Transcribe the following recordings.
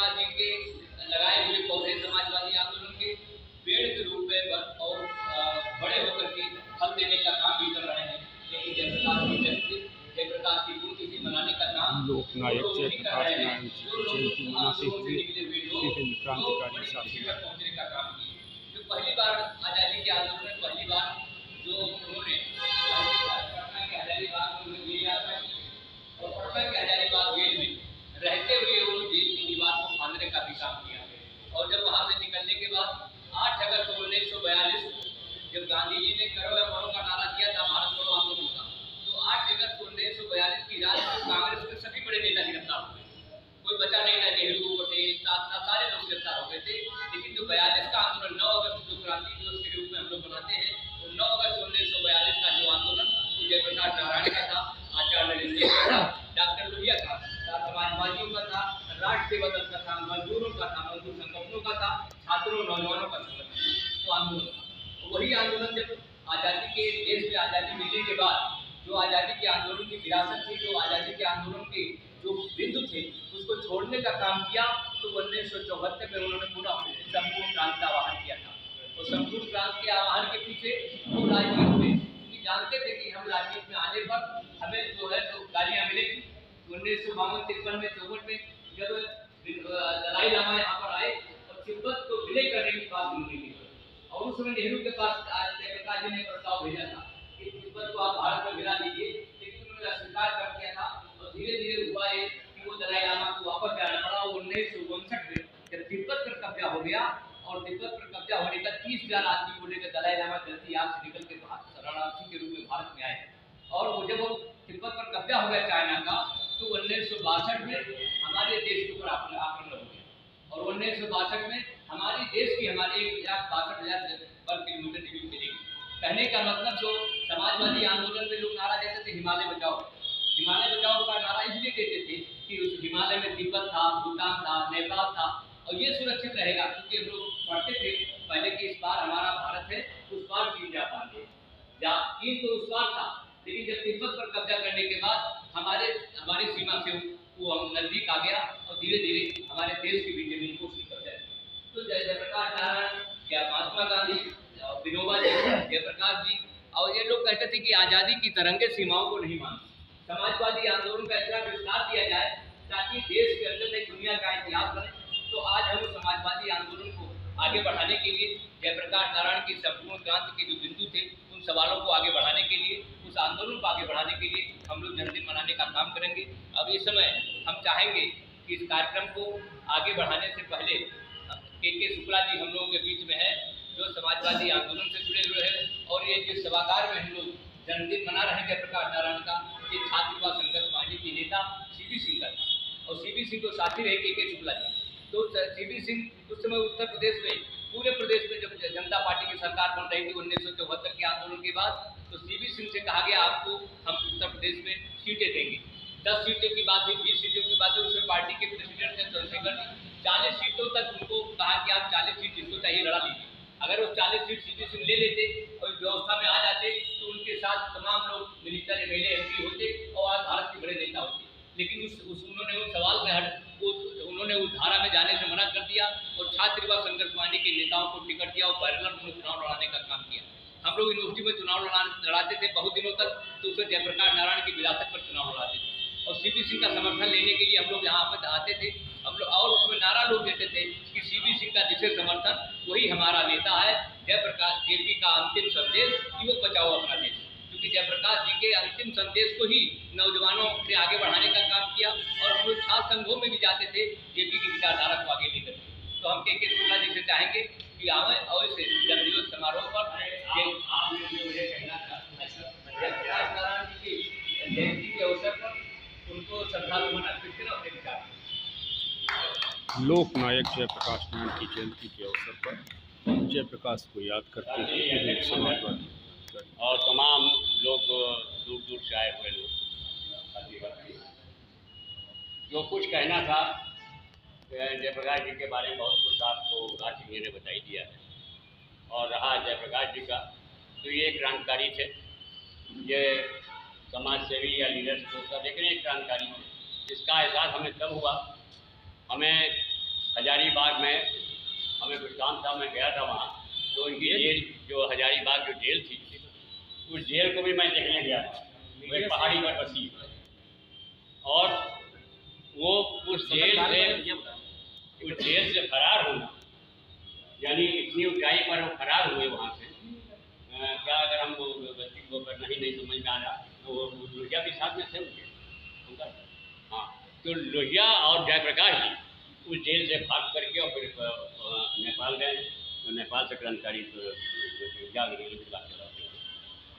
जयप्रकाश जी के लगाए हुए पौधे समाजवादी आंदोलन के पेड़ के रूप में और बड़े होकर के फल देने का काम भी कर रहे हैं। लेकिन जयप्रकाश की पुण्यतिथि मनाने का काम लोकनायक जयप्रकाश नारायण जी की जयंती मनाते हुए विभिन्न क्रांतिकारी साथी पहुंचने का काम किए। जो पहली बार आज़ादी के आंदोलन में पहली बार जो उन्होंने पटना के हजारीबाग में लिया था और पटना के हजारीबाग जेल में रहते हुए वो जेल की दीवार को फांदने का भी काम किया। और जब वहां से निकलने के बाद 8 अगस्त 1942 को जब गांधी जी ने करो या मरो का नारा दिया था भारत छोड़ो आंदोलन का, तो 8 अगस्त 1942 की रात को कांग्रेस के सभी बड़े नेता गिरफ्तार हो गए। कोई बचा नहीं था, नेहरू पटेल सारे लोग गिरफ्तार हो गए थे। लेकिन जो 42 का आंदोलन 9 अगस्त जो क्रांति दिवस के रूप में हम लोग मनाते हैं, तो 9 अगस्त 1942 का जो आंदोलन वो जयप्रकाश नारायण का था, आचार्य नरेंद्र का था, डॉक्टर लोहिया का समाजवादियों का था, राष्ट्र सेवा दल का था, मजदूरों का था, मजदूर संगठनों का था, छात्रों नौजवानों का तो आंदोलन था। वही आंदोलन जब आज़ादी के देश में आज़ादी मिलने के बाद जो आज़ादी के आंदोलन की विरासत थी, जो आज़ादी के आंदोलन के जो बिंदु थे उसको छोड़ने का काम किया, तो 1974 में उन्होंने पूरा संपूर्ण क्रांति का आह्वान किया था। और संपूर्ण क्रांति के आह्वान के पीछे वो राजनीति में क्योंकि जानते थे कि हम राजनीति में आने पर हमें जो है तो गालियाँ मिलेगी। 1952-53 में 54 में जब दलाई लामा यहाँ पर आए और तिब्बत को विलय करने की बात उन्होंने की और उस समय नेहरू के पास जयप्रकाश जी ने प्रस्ताव भेजा था कि तिब्बत को आप भारत में मिला दीजिए, लेकिन उन्होंने अस्वीकार कर दिया था। और धीरे धीरे हुआ है कि वो दलाई लामा को वापस जाना पड़ा। 1959 में जब तिब्बत पर कब्जा हो गया और तिब्बत पर कब्जा होने का 30,000 आदमी बोले कि दलाई लामा जल्दी आग से निकल के शरणार्थी के रूप में भारत में आए। और वो जब तिब्बत पर कब्जा हो गया चाइना का, तो 1962 में हमारे देश के ऊपर आक्रमण हो गया और 1962 में हमारे देश की हमारे 1,62,000 वर्ग किलोमीटर जमीन मिलेगी। कहने का मतलब जो समाजवादी आंदोलन में लोग नारा देते थे हिमालय बचाओ का नारा इसलिए देते थे कि उस हिमालय में तिब्बत था, भूटान था, नेपाल था और ये सुरक्षित रहेगा। क्योंकि हम लोग पढ़ते थे पहले कि इस बार हमारा भारत है, उस बार चीन जापान है, चीन तो उस बार था। लेकिन जब तिब्बत पर कब्जा करने के बाद हमारी सीमा से वो हम नजदीक आ गया और धीरे धीरे हमारे देश की भी जमीन को निकल जाए। तो जयप्रकाश नारायण या महात्मा गांधी, विनोबा जयप्रकाश जी और ये लोग कहते थे कि आज़ादी की तरंगे सीमाओं को नहीं मानती। समाजवादी आंदोलन का इतना विस्तार दिया जाए ताकि देश के अंदर एक दुनिया का इतिहास बने। तो आज हम समाजवादी आंदोलन को आगे बढ़ाने के लिए जयप्रकाश नारायण की संपूर्ण क्रांति के जो बिंदु थे उन सवालों को आगे बढ़ाने के लिए, उस आंदोलन को आगे बढ़ाने के लिए हम लोग जन्मदिन मनाने का काम करेंगे। अब इस समय हम चाहेंगे कि इस कार्यक्रम को आगे बढ़ाने से पहले के शुक्ला जी हम लोगों के बीच में है, जो समाजवादी आंदोलन से जुड़े हुए हैं और ये जिस सभागार में हम लोग जन्मदिन मना रहे हैं जयप्रकाश नारायण का, ये छात्र युवा संघर्ष पार्टी के नेता सीपी सिंह का था और सीपी सिंह को साथी रहे के शुक्ला जी। तो सीपी सिंह उस समय उत्तर प्रदेश में पूरे प्रदेश में जब जनता पार्टी की सरकार बन रही थी 1974 के आंदोलन के बाद, तो सीपी सिंह से कहा गया आपको हम उत्तर प्रदेश में सीटें देंगे। 10 सीटों की बात हुई, 20 सीटों की बात हुई। उसमें पार्टी के प्रेसिडेंट थे चंद्रशेखर जी, 40 सीटों तक उनको कहा कि आप 40 सीट जिसको चाहिए लड़ा लीजिए। अगर वो 40 सीट सीपी सिंह ले लेते और व्यवस्था में आ जाते तो उनके साथ तमाम लोग मिनिस्टर एमएलए एमपी होते और आज भारत के बड़े नेता होते। लेकिन उन्होंने उस सवाल से उन्होंने उस धारा में जाने से मना कर दिया और छात्र युवा संघर्ष पार्टी के नेताओं को टिकट दिया और पैरेलल में चुनाव लड़ाने का काम किया। हम लोग यूनिवर्सिटी में चुनाव लड़ाते थे बहुत दिनों तक, तो उसमें जयप्रकाश नारायण की विरासत पर चुनाव लड़ाते थे और सीपी सिंह का समर्थन लेने के लिए हम लोग यहाँ पर आते थे हम लोग और उसमें नारा लोग देते थे कि सीपी सिंह का जिसे समर्थन वही हमारा नेता है। जयप्रकाश जेपी का अंतिम संदेश कि वो बचाओ अपना देश, क्योंकि जयप्रकाश जी के अंतिम संदेश को ही नौजवानों ने आगे बढ़ाने का काम किया और हम लोग छात्र संघों में भी जाते थे जेपी की विचारधारा को आगे लेकर। तो हम के शुक्ला जी से चाहेंगे कि आवे और इस जन्मदिन समारोह पर जयप्रकाश नारायण जी की जयंती के अवसर पर उनको श्रद्धासुमन अर्पित करें अपने विचार। लोकनायक जयप्रकाश नारायण की जयंती के अवसर पर जयप्रकाश को याद करते हुए समाजवादी और तमाम लोग दूर दूर से आए हुए लोग जो कुछ कहना था जयप्रकाश जी के बारे में बहुत कुछ आपको आज जी ने बताई दिया है। और रहा जयप्रकाश जी का, तो ये क्रांतिकारी थे, ये समाज सेवी या लीडर्स को लेकिन एक क्रांतिकारी थे। इसका एहसास हमें तब हुआ, हमें हजारीबाग में हमें कुछ काम था, मैं गया था वहाँ, तो उनकी जेल जो हजारीबाग जो जेल थी, उस जेल को भी मैं देखने गया था। वो एक पहाड़ी पर बसी और वो उस जेल से फरार होना, यानी इतनी ऊंचाई पर वो फरार हुए वहाँ से। क्या अगर हम वो करना ही नहीं समझ में आ रहा, तो वो लोहिया भी साथ में थे उनका। हाँ, तो लोहिया और जयप्रकाश जी उस जेल से भाग करके और फिर नेपाल गए, तो नेपाल से क्रांतिकारी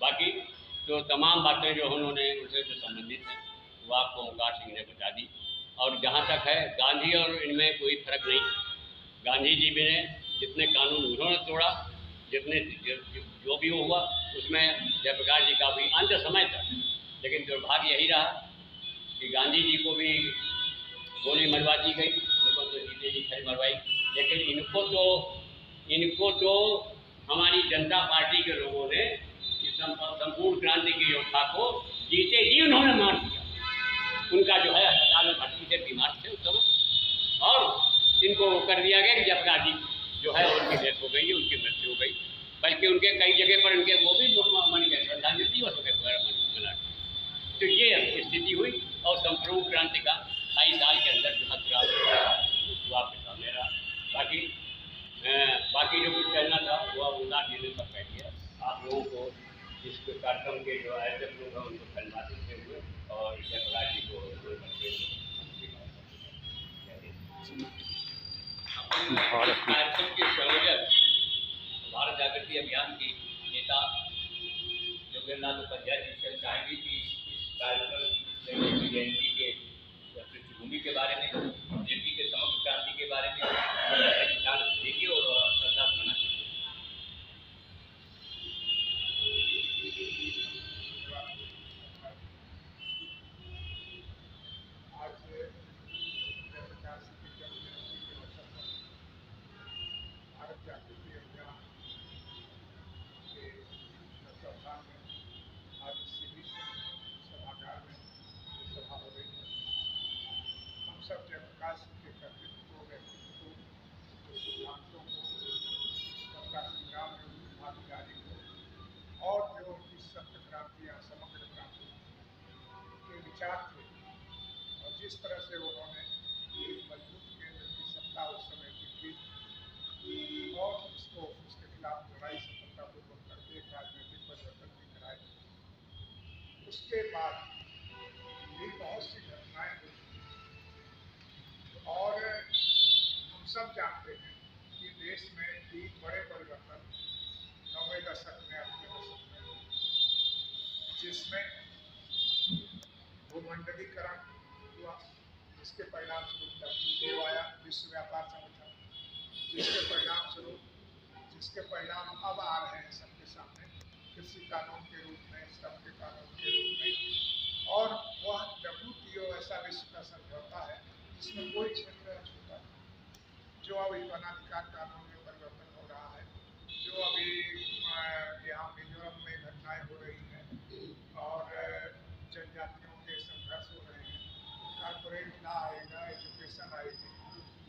बाकी तो तमाम बातें जो उन्होंने उनसे जो संबंधित हैं वो आपको ओंकार सिंह ने बता दी। और जहाँ तक है गांधी और इनमें कोई फर्क नहीं। गांधी जी ने जितने कानून उन्होंने तोड़ा, जितने जो भी हुआ उसमें जयप्रकाश जी का भी अंत समय था। लेकिन दुर्भाग्य यही रहा कि गांधी जी को भी गोली मरवा दी गई, उनको तो जीते जी खरी मरवाई, लेकिन इनको तो हमारी जनता पार्टी के लोगों ने संपूर्ण क्रांति की योद्धा को जीते जी उन्होंने मार दिया। उनका जो है अस्पताल में भर्ती से बीमार थे उस समय, और इनको कर दिया गया कि जयप्रकाश जी जो है उनकी डेथ हो गई, उनकी मृत्यु हो गई। बल्कि उनके कई जगह पर उनके वो भी मन गए, श्रद्धांजलि दिवस मना। तो ये स्थिति हुई और संपूर्ण क्रांति का 28 साल के अंदर जो वो आपके सामने रहा। बाकी जो कुछ कहना था वो अब ओंकार जी ने सब कह दिया। आप लोगों को इस कार्यक्रम के जो आयोजक लोग हैं उनको धन्यवाद देते हुए और जयप्रकाश जी को कार्यक्रम के संयोजक भारत जागृति अभियान के नेता योगेंद्रनाथ उपाध्याय जी से चाहेंगे कि इस कार्यक्रम की जयंती के पृष्ठभूमि के बारे में, जेपी के समग्र क्रांति के बारे में विचार देखिए और श्रद्धा सुनाना चाहिए। सब जयप्रकाश के कर्तव्य को, व्यक्तित्व को, सिद्धांतों को, सबका संग्राम में उनकी भागीदारी को और जो उनकी सत्य क्रांतियाँ, समग्र क्रांति के विचार थे और जिस तरह से उन्होंने एक मजबूत केंद्र की सत्ता उस समय की थी और उसको उसके खिलाफ लड़ाई सफलतापूर्वक करके एक राजनीतिक परिवर्तन भी कराए। उसके बाद भी बहुत सी घटनाएं हुई और हम सब जानते हैं कि देश में तीन बड़े परिवर्तन 90 दशक में, 80 दशक में, जिसमें भूमंडलीकरण हुआ, जिसके परिणाम स्वरूप WTO आया, विश्व व्यापार संगठन, जिसके परिणाम अब आ रहे हैं सबके सामने, कृषि कानून के रूप में, श्रम के कानून के रूप में। और वह WTO ऐसा विश्व का समझौता है जिसमें कोई क्षेत्र छूटा नहीं। जो अभी वनाधिकार कानून में परिवर्तन हो रहा है, जो अभी यहाँ मिजोरम में घटनाएं हो रही हैं और जनजातियों के संघर्ष हो रहे हैं, कॉर्पोरेट लॉ आएगा, एजुकेशन आएगी,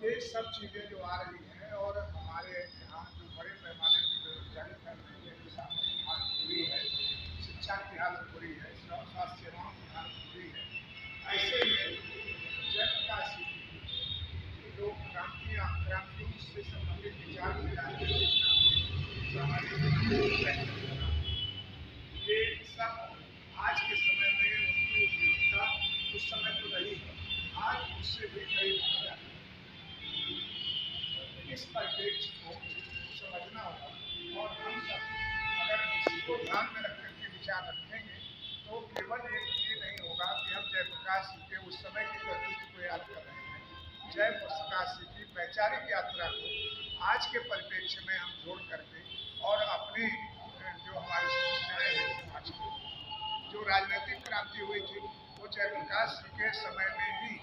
ये सब चीज़ें जो आ रही हैं और हमारे यहाँ जो बड़े पैमाने की बेरोजगारी फैल रही है, किसानों की हालत बुरी है, शिक्षा की हालत बुरी है, स्वास्थ्य सेवाओं की हालत बुरी है। ऐसे में जयप्रकाश जो क्रांतियों से संबंधित विचार ये सब आज के समय में उनकी उपयोगिता उस समय तो रही है, आज उससे भी कई ज़्यादा। इस परिप्रेक्ष्य को समझना होगा और हम सब अगर इसी को ध्यान में रख करके विचार रखेंगे तो केवल ये नहीं होगा कि हम जयप्रकाश के उस समय के कर्तृत्व को याद कर रहे हैं, जयप्रकाश की वैचारिक यात्रा को आज के परिप्रेक्ष्य में हम जोड़ करके और अपने जो हमारी समस्याएं हैं समाज की, जो राजनीतिक क्रांति हुई थी वो जयप्रकाश के समय में ही,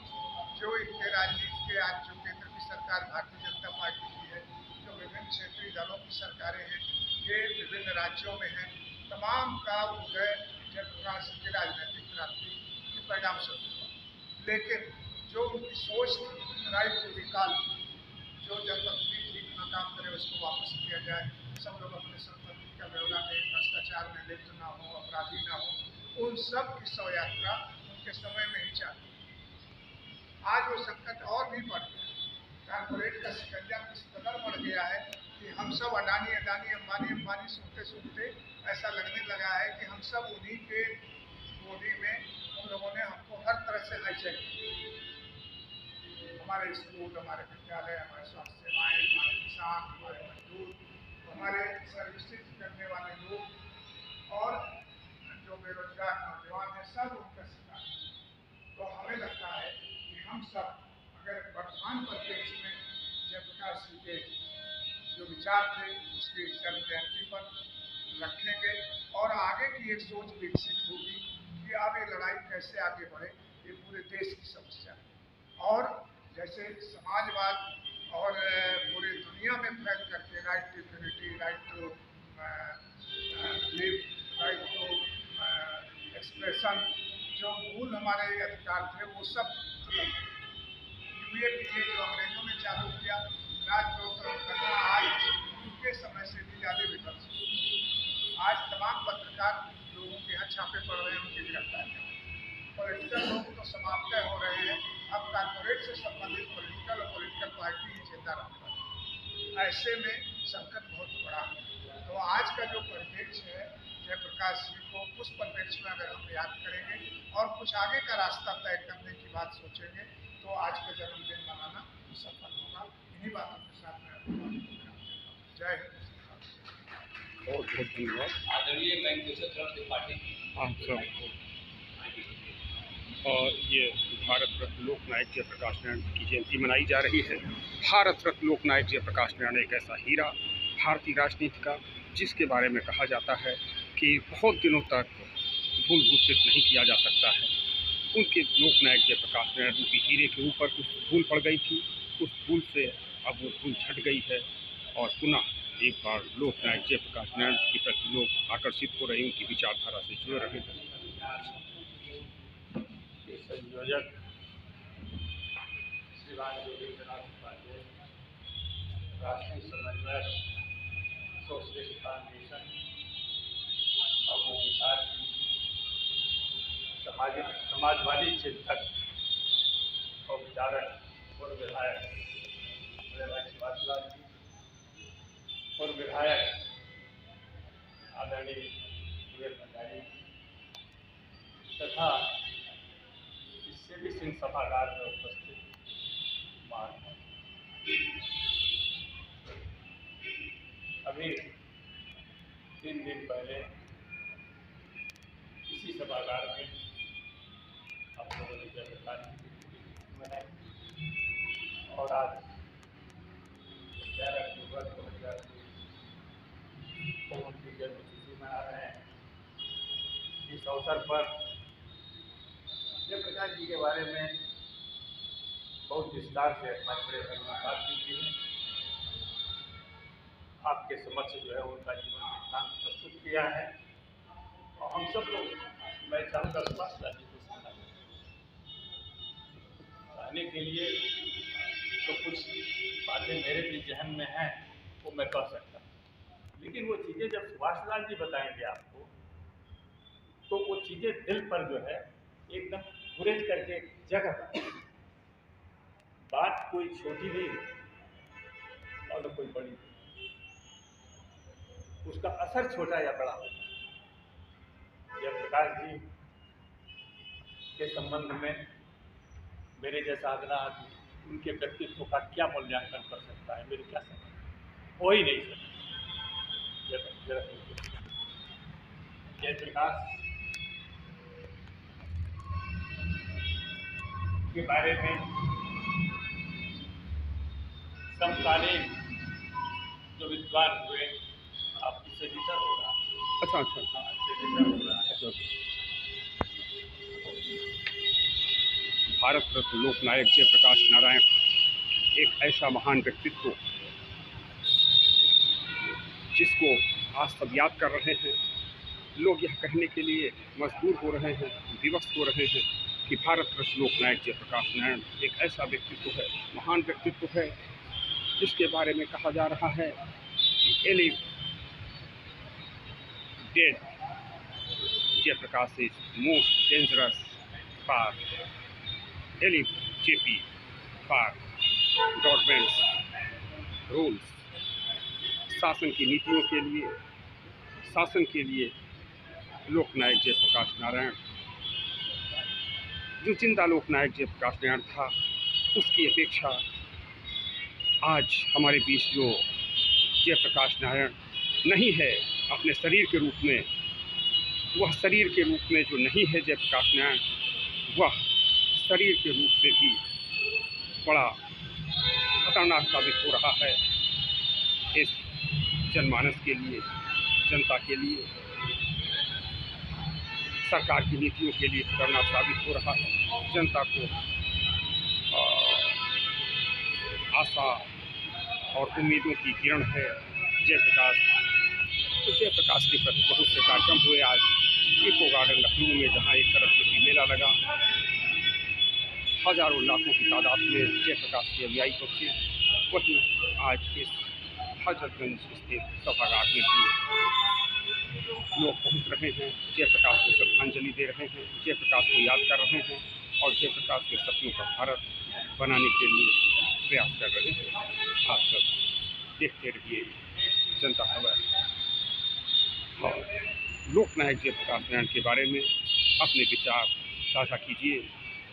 जो इनके राजनीति के आज जो केंद्र की सरकार भारतीय जनता पार्टी की है, जो विभिन्न क्षेत्रीय दलों की सरकारें हैं, ये विभिन्न राज्यों में हैं, तमाम का उदय जयप्रकाश की राजनीतिक क्रांति परिणाम स्वरूप। लेकिन जो उनकी सोच थी राइट टू रिकॉल, जो जनप्रतिनिधि ठीक न काम करे उसको वापस किया जाए, सब लोग अपने संपत्ति का ब्यौरा दें, भ्रष्टाचार में लिप्त ना हो, अपराधी ना हो, उन सब की शव यात्रा उनके समय में ही चाहिए। आज वो संकट और भी बढ़ गया, कारपोरेट का शिकंजा किस कदर बढ़ गया है कि हम सब अडानी अडानी अंबानी अंबानी सुनते सुनते ऐसा लगने लगा है कि हम सब उन्हीं के गोदी में, उन लोगों ने हमको हर तरह से हाईजैक किया। हमारे स्कूल, हमारे विद्यालय, हमारे स्वास्थ्य सेवाएं, हमारे किसान, हमारे मजदूर, हमारे सर्विसेज करने वाले लोग और जो बेरोजगार नौजवान हैं, सब उनका शिकार। तो हमें लगता है कि हम सब अगर वर्तमान परिप्रेक्ष्य में जयप्रकाश जी के जो विचार थे उसकी जन्म जयंती पर रखेंगे और आगे की एक सोच विकसित होगी कि अब ये लड़ाई कैसे आगे बढ़े, ये पूरे देश की समस्या है। और जैसे समाजवाद और पूरी दुनिया में फैल करके right to unity, right to live, right to expression, जो मूल हमारे अधिकार थे वो सब खत्म। यूएपीए जो अंग्रेजों ने चालू किया, राजद्रोह करना आज उनके समय से भी ज़्यादा विध्वंस। आज तमाम पत्रकार लोगों के यहाँ छापे पड़ रहे हैं, उनकी गिरफ्तारियाँ। पॉलिटिकल लोग तो समाप्त हो रहे हैं, अब कारपोरेट से संबंधित पॉलिटिकल और पॉलिटिकल पार्टी ही जिंदा रह रहा है। ऐसे में संकट बहुत बड़ा है। तो आज का जो परिप्रेक्ष्य है जयप्रकाश जी को, उस परिप्रेक्ष्य में अगर हम याद करेंगे और कुछ आगे का रास्ता तय करने की बात सोचेंगे तो आज का जन्मदिन मनाना सफल होगा। इन्हीं बातों के साथ मैं जय हिंद। बहुत बहुत धन्यवाद। आदरणीय मैंगोसर त्रिपाठी जी। हाँ सर। और ये भारत रत्न लोकनायक जयप्रकाश नारायण की जयंती मनाई जा रही है। भारत रत्न लोकनायक जयप्रकाश नारायण एक ऐसा हीरा भारतीय राजनीति का, जिसके बारे में कहा जाता है कि बहुत दिनों तक धूल भूषित नहीं किया जा सकता है। उनके लोकनायक जयप्रकाश नारायण की हीरे के ऊपर कुछ धूल पड़ गई थी, उस धूल से अब वो धूल छट गई है और पुनः एक बार लोकनायक जयप्रकाश नारायण के प्रति लोग आकर्षित हो रहे हैं, उनकी विचारधारा से जुड़ रहे हैं। संयोजक श्रीमान योगेंद्रनाथ उपाध्याय, राष्ट्रीय समन्वयक सोशलिस्ट फाउंडेशन और समाजवादी चिंतक और विचारक पूर्व विधायक शिवाजीलाल जी, पूर्व विधायक आदरणीय सुरेश भंडारी तथा इससे भी सिंह सभागार में उपस्थित अभी 3 दिन पहले इसी सभागार में आप लोगों ने जयप्रकाश मनाई और आज 11 अक्टूबर 2023 को उनकी जन्मतिथि मना रहे हैं। इस अवसर पर जयप्रकाश जी के बारे में बहुत विस्तार से हमारे बड़े भाई ने बात की है। आपके समक्ष जो है उनका जीवन वृत्तांत प्रस्तुत किया है और हम सब लोग, मैं चाहूँगा सुभाषलाल जी को कहने के लिए तो कुछ बातें मेरे भी जहन में हैं वो मैं कह सकता हूँ, लेकिन वो चीज़ें जब सुभाषलाल जी बताएंगे आपको तो वो चीज़ें दिल पर जो है एकदम गुरेज करके जगह बात कोई छोटी नहीं और न कोई बड़ी, उसका असर छोटा या बड़ा होता है। जयप्रकाश जी के संबंध में मेरे जैसा अगला आदमी उनके व्यक्तित्व का क्या मूल्यांकन कर सकता है, मेरी क्या समझ, हो ही नहीं सकता। जयप्रकाश के बारे में समकालीन जो विद्वान हुए, आप इससे विचार हो रहा है। अच्छा हाँ, इससे विचार हो रहा है। भारत रत्न लोकनायक जयप्रकाश नारायण एक ऐसा महान व्यक्तित्व जिसको आज सब याद कर रहे हैं। लोग यह कहने के लिए मजबूर हो रहे हैं, विवश हो रहे हैं कि भारत रत्न लोकनायक जयप्रकाश नारायण एक ऐसा व्यक्तित्व है, महान व्यक्तित्व है जिसके बारे में कहा जा रहा है कि alive dead Jayaprakash is most dangerous for alive JP for governments rules. शासन की नीतियों के लिए, शासन के लिए लोकनायक जयप्रकाश नारायण, जो जिंदा लोकनायक जयप्रकाश नारायण था, उसकी अपेक्षा आज हमारे बीच जो जयप्रकाश नारायण नहीं है अपने शरीर के रूप में, वह शरीर के रूप में जो नहीं है जयप्रकाश नारायण, वह शरीर के रूप से भी बड़ा खतरनाक साबित हो रहा है इस जनमानस के लिए, जनता के लिए, सरकार की नीतियों के लिए खतरनाक साबित हो रहा है। जनता को आशा और उम्मीदों की किरण है जयप्रकाश। तो जयप्रकाश के प्रति बहुत से कार्यक्रम हुए आज इको गार्डन लखनऊ में, जहाँ एक तरफ कृषि मेला लगा, हजारों लाखों की तादाद में जयप्रकाश के अनुयायी पहुँचे। वहीं आज इस हजरतगंज स्थित सभागार में भी लोग पहुँच रहे हैं, जयप्रकाश को श्रद्धांजलि दे रहे हैं, जयप्रकाश को याद कर रहे हैं और जयप्रकाश के सपनों का भारत बनाने के लिए प्रयास कर रहे हैं। आप सब देखते रहिए जनता खबर और लोकनायक जयप्रकाश नारायण के बारे में अपने विचार साझा कीजिए,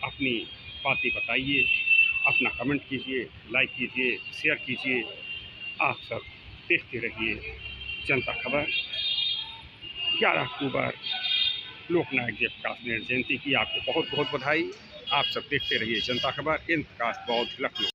अपनी बातें बताइए, अपना कमेंट कीजिए, लाइक कीजिए, शेयर कीजिए। आप सब देखते रहिए जनता खबर। 11 अक्टूबर लोकनायक जयप्रकाश नारायण जयंती की आपको बहुत बहुत बधाई। आप सब देखते रहिए जनता खबर। इन प्रकाश बौद्ध, लखनऊ।